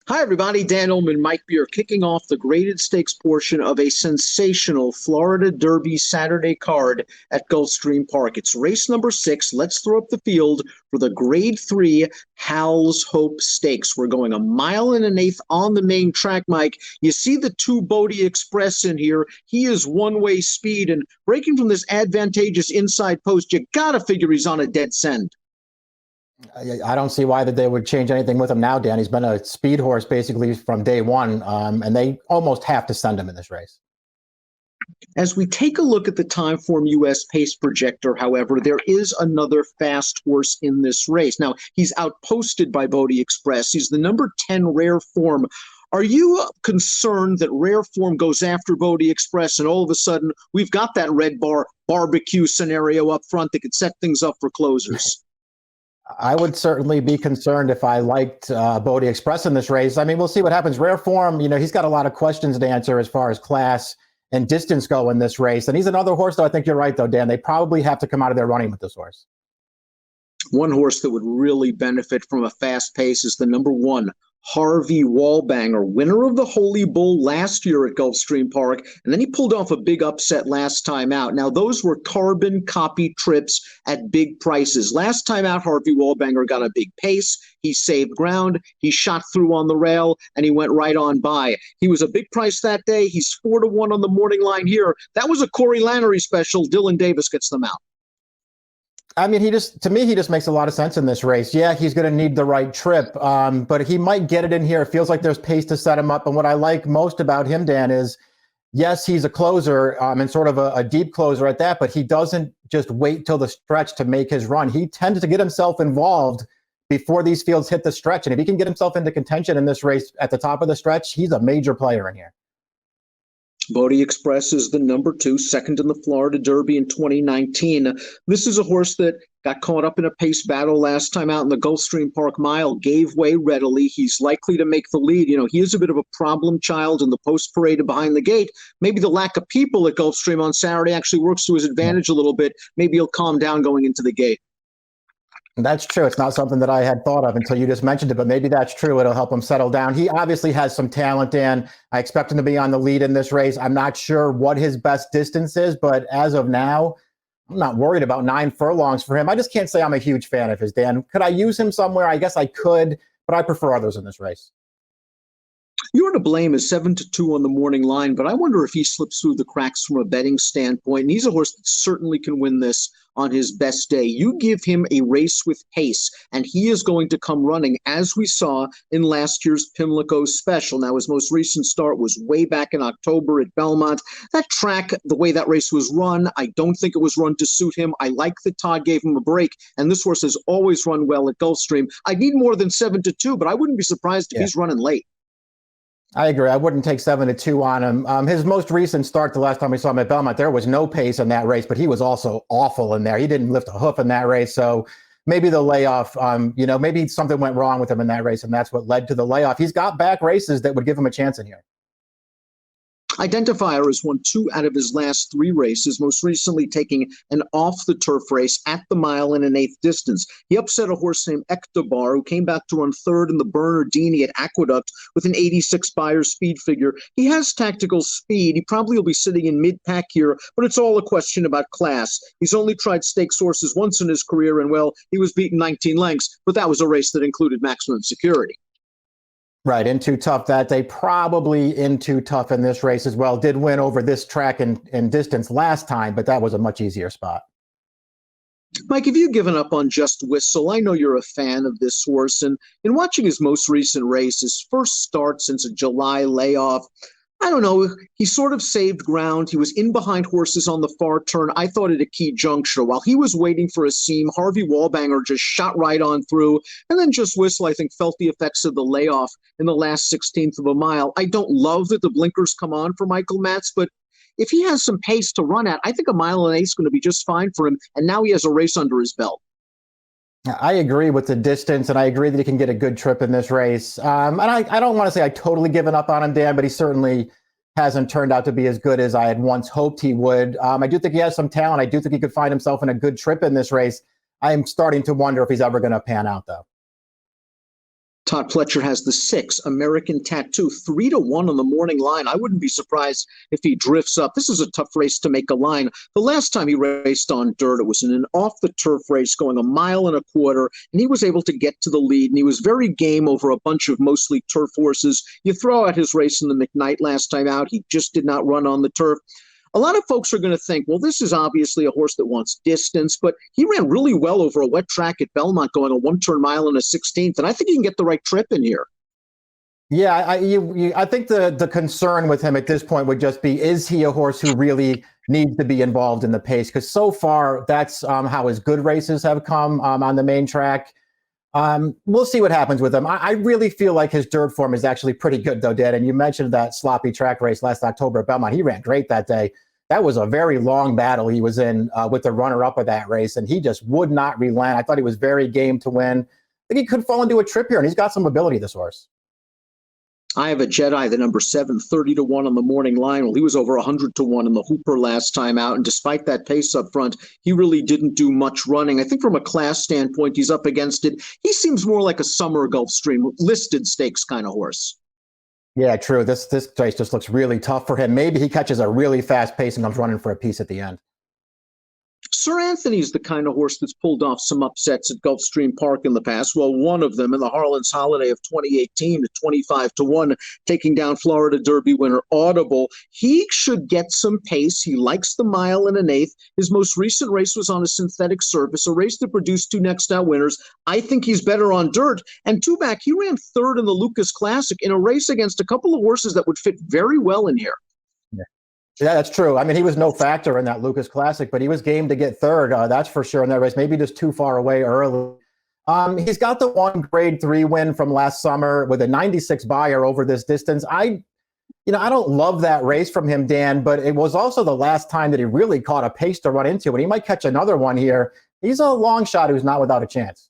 Hi, everybody. Dan Illman, Mike Beer, kicking off the graded stakes portion of a sensational Florida Derby Saturday card at Gulfstream Park. It's race number 6. Let's throw up the field for the Grade 3 Hals Hope Stakes. We're going 1.125 miles on the main track, Mike. You see the 2 Bodie Express in here. He is one-way speed, and breaking from this advantageous inside post, you got to figure he's on a dead send. I don't see why that they would change anything with him now, Dan. He's been a speed horse basically from day one, and they almost have to send him in this race. As we take a look at the Timeform US pace projector, however, there is another fast horse in this race. Now, he's outposted by Bodie Express. He's the number 10 Rare Form. Are you concerned that Rare Form goes after Bodie Express and all of a sudden we've got that red bar barbecue scenario up front that could set things up for closers? I would certainly be concerned if I liked Bodie Express in this race. I mean, we'll see what happens. Rare Form, he's got a lot of questions to answer as far as class and distance go in this race. And he's another horse, though. I think you're right, though, Dan. They probably have to come out of there running with this horse. One horse that would really benefit from a fast pace is the number 1, Harvey Wallbanger, winner of the Holy Bull last year at Gulfstream Park, and then he pulled off a big upset last time out. Now, those were carbon copy trips at big prices. Last time out, Harvey Wallbanger got a big pace. He saved ground. He shot through on the rail, and he went right on by. He was a big price that day. He's 4-1 on the morning line here. That was a Corey Lannery special. Dylan Davis gets them out. I mean, he just makes a lot of sense in this race. Yeah, he's going to need the right trip, but he might get it in here. It feels like there's pace to set him up. And what I like most about him, Dan, is yes, he's a closer and sort of a deep closer at that, but he doesn't just wait till the stretch to make his run. He tends to get himself involved before these fields hit the stretch. And if he can get himself into contention in this race at the top of the stretch, he's a major player in here. Bodie Express is the number 2, second in the Florida Derby in 2019. This is a horse that got caught up in a pace battle last time out in the Gulfstream Park Mile, gave way readily. He's likely to make the lead. He is a bit of a problem child in the post parade behind the gate. Maybe the lack of people at Gulfstream on Saturday actually works to his advantage a little bit. Maybe he'll calm down going into the gate. That's true. It's not something that I had thought of until you just mentioned it, but maybe that's true. It'll help him settle down. He obviously has some talent, Dan. I expect him to be on the lead in this race. I'm not sure what his best distance is, but as of now, I'm not worried about 9 furlongs for him. I just can't say I'm a huge fan of his, Dan. Could I use him somewhere? I guess I could, but I prefer others in this race. You're to blame is 7-2 on the morning line, but I wonder if he slips through the cracks from a betting standpoint. And he's a horse that certainly can win this on his best day. You give him a race with pace, and he is going to come running, as we saw in last year's Pimlico Special. Now, his most recent start was way back in October at Belmont. That track, the way that race was run, I don't think it was run to suit him. I like that Todd gave him a break, and this horse has always run well at Gulfstream. I need more than 7-2, but I wouldn't be surprised if he's running late. I agree. I wouldn't take 7-2 on him. His most recent start, the last time we saw him at Belmont, there was no pace in that race, but he was also awful in there. He didn't lift a hoof in that race. So maybe the layoff, maybe something went wrong with him in that race, and that's what led to the layoff. He's got back races that would give him a chance in here. Identifier has won 2 out of his last 3 races, most recently taking an off-the-turf race at the 1 1/8 distance. He upset a horse named Ectobar, who came back to run 3rd in the Bernardini at Aqueduct with an 86 Beyer speed figure. He has tactical speed. He probably will be sitting in mid-pack here, but it's all a question about class. He's only tried stakes horses once in his career, and, well, he was beaten 19 lengths, but that was a race that included maximum security. Right, in too tough that day, probably in too tough in this race as well. Did win over this track and distance last time, but that was a much easier spot. Mike, have you given up on Just Whistle? I know you're a fan of this horse, and in watching his most recent race, his first start since a July layoff, I don't know, he sort of saved ground. He was in behind horses on the far turn, I thought, at a key juncture. While he was waiting for a seam, Harvey Wallbanger just shot right on through. And then Just Whistle, I think, felt the effects of the layoff in the last 16th of a mile. I don't love that the blinkers come on for Michael Matz, but if he has some pace to run at, I think 1 1/8 miles is going to be just fine for him. And now he has a race under his belt. I agree with the distance, and I agree that he can get a good trip in this race. And I don't want to say I totally given up on him, Dan, but he certainly hasn't turned out to be as good as I had once hoped he would. I do think he has some talent. I do think he could find himself in a good trip in this race. I am starting to wonder if he's ever going to pan out, though. Todd Pletcher has the 6, American Tattoo, 3-1 on the morning line. I wouldn't be surprised if he drifts up. This is a tough race to make a line. The last time he raced on dirt, it was in an off-the-turf race going 1.25 miles, and he was able to get to the lead, and he was very game over a bunch of mostly turf horses. You throw out his race in the McKnight last time out, he just did not run on the turf. A lot of folks are going to think, well, this is obviously a horse that wants distance, but he ran really well over a wet track at Belmont, going a 1-turn mile and a 16th, and I think he can get the right trip in here. Yeah, I think the concern with him at this point would just be, is he a horse who really needs to be involved in the pace? Because so far, that's how his good races have come on the main track. We'll see what happens with him. I really feel like his dirt form is actually pretty good, though, Dad. And you mentioned that sloppy track race last October at Belmont. He ran great that day. That was a very long battle he was in with the runner-up of that race, and he just would not relent. I thought he was very game to win. I think he could fall into a trip here, and he's got some ability, this horse. I have a Jedi, the number 7, 30-1 on the morning line. Well, he was over 100-1 in the Hooper last time out, and despite that pace up front, he really didn't do much running. I think from a class standpoint, he's up against it. He seems more like a summer Gulfstream listed stakes kind of horse. Yeah, true. This race just looks really tough for him. Maybe he catches a really fast pace and comes running for a piece at the end. Sir Anthony's the kind of horse that's pulled off some upsets at Gulfstream Park in the past. Well, one of them in the Harlan's Holiday of 2018 at 25-1, taking down Florida Derby winner Audible. He should get some pace. He likes the 1.1 miles. His most recent race was on a synthetic surface, a race that produced 2 next out winners. I think he's better on dirt. And two back, he ran 3rd in the Lucas Classic in a race against a couple of horses that would fit very well in here. Yeah, that's true. I mean, he was no factor in that Lucas Classic, but he was game to get 3rd. That's for sure in that race. Maybe just too far away early. He's got the 1 Grade 3 win from last summer with a 96 buyer over this distance. I don't love that race from him, Dan, but it was also the last time that he really caught a pace to run into, and he might catch another one here. He's a long shot who's not without a chance.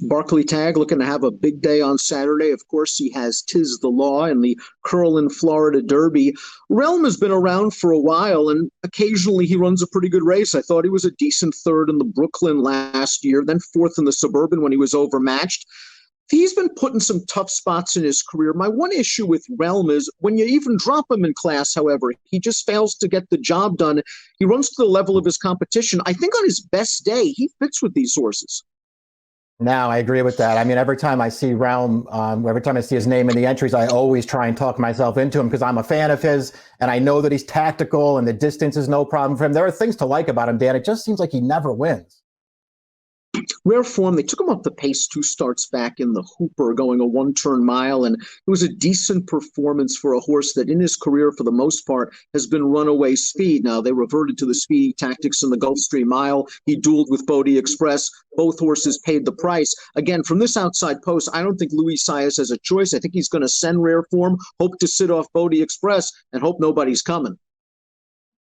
Barclay Tagg looking to have a big day on Saturday. Of course, he has Tis the Law and the Curlin Florida Derby. Realm has been around for a while, and occasionally he runs a pretty good race. I thought he was a decent 3rd in the Brooklyn last year, then 4th in the Suburban when he was overmatched. He's been put in some tough spots in his career. My one issue with Realm is when you even drop him in class, however, he just fails to get the job done. He runs to the level of his competition. I think on his best day, he fits with these horses. Now, I agree with that. I mean, every time I see Realm, every time I see his name in the entries, I always try and talk myself into him because I'm a fan of his, and I know that he's tactical and the distance is no problem for him. There are things to like about him, Dan. It just seems like he never wins. Rare form. They took him off the pace 2 starts back in the Hooper, going a 1-turn mile, and it was a decent performance for a horse that in his career, for the most part, has been runaway speed. Now, they reverted to the speedy tactics in the Gulfstream Mile. He dueled with Bodie Express. Both horses paid the price. Again, from this outside post, I don't think Luis Saez has a choice. I think he's going to send Rare Form, hope to sit off Bodie Express, and hope nobody's coming.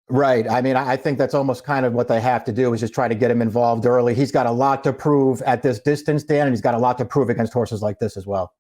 Right. I mean, I think that's almost kind of what they have to do is just try to get him involved early. He's got a lot to prove at this distance, Dan, and he's got a lot to prove against horses like this as well.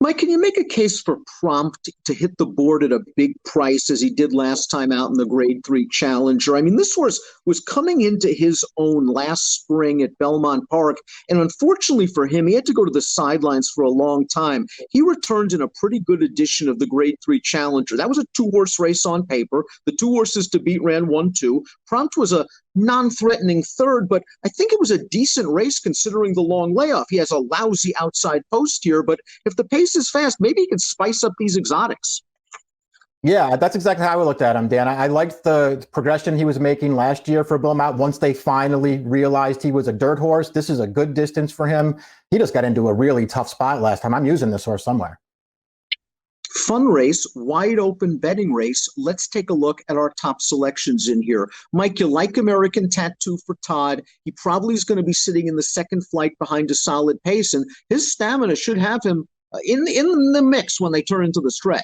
Mike, can you make a case for Prompt to hit the board at a big price as he did last time out in the Grade 3 Challenger? I mean, this horse was coming into his own last spring at Belmont Park, and unfortunately for him, he had to go to the sidelines for a long time. He returned in a pretty good edition of the Grade 3 Challenger. That was a 2-horse race on paper. The 2 horses to beat ran 1-2. Prompt was a non-threatening 3rd, but I think it was a decent race considering the long layoff. He has a lousy outside post here, but if the pace is fast, maybe he can spice up these exotics. Yeah, that's exactly how I looked at him, Dan. I liked the progression he was making last year for Belmont. Once they finally realized he was a dirt horse, this is a good distance for him. He just got into a really tough spot last time. I'm using this horse somewhere. Fun race, wide open betting race. Let's take a look at our top selections in here. Mike, you like American Tattoo for Todd. He probably is going to be sitting in the second flight behind a solid pace, and his stamina should have him in the mix when they turn into the stretch.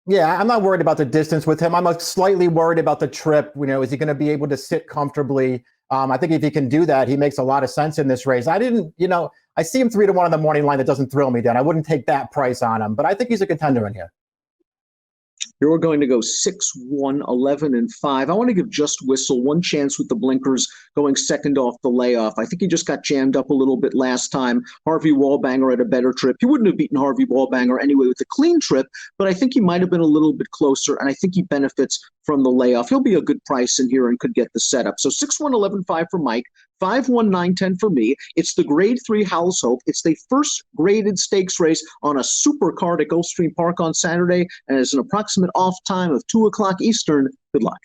Yeah, I'm not worried about the distance with him. I'm slightly worried about the trip. Is he going to be able to sit comfortably? I think if he can do that, he makes a lot of sense in this race. I see him 3-1 on the morning line. That doesn't thrill me, Dan. I wouldn't take that price on him, but I think he's a contender in here. You're going to go 6, 1, 11, and 5. I want to give Just Whistle one chance with the blinkers going second off the layoff. I think he just got jammed up a little bit last time. Harvey Wallbanger had a better trip. He wouldn't have beaten Harvey Wallbanger anyway with a clean trip, but I think he might have been a little bit closer, and I think he benefits from the layoff. He'll be a good price in here and could get the setup. So 6, 1, 11, 5 for Mike. 5, 1, 9, 10 for me. It's the Grade 3 Hals Hope. It's the first graded stakes race on a super card at Gulfstream Park on Saturday, and it's an approximate off time of 2 o'clock Eastern. Good luck.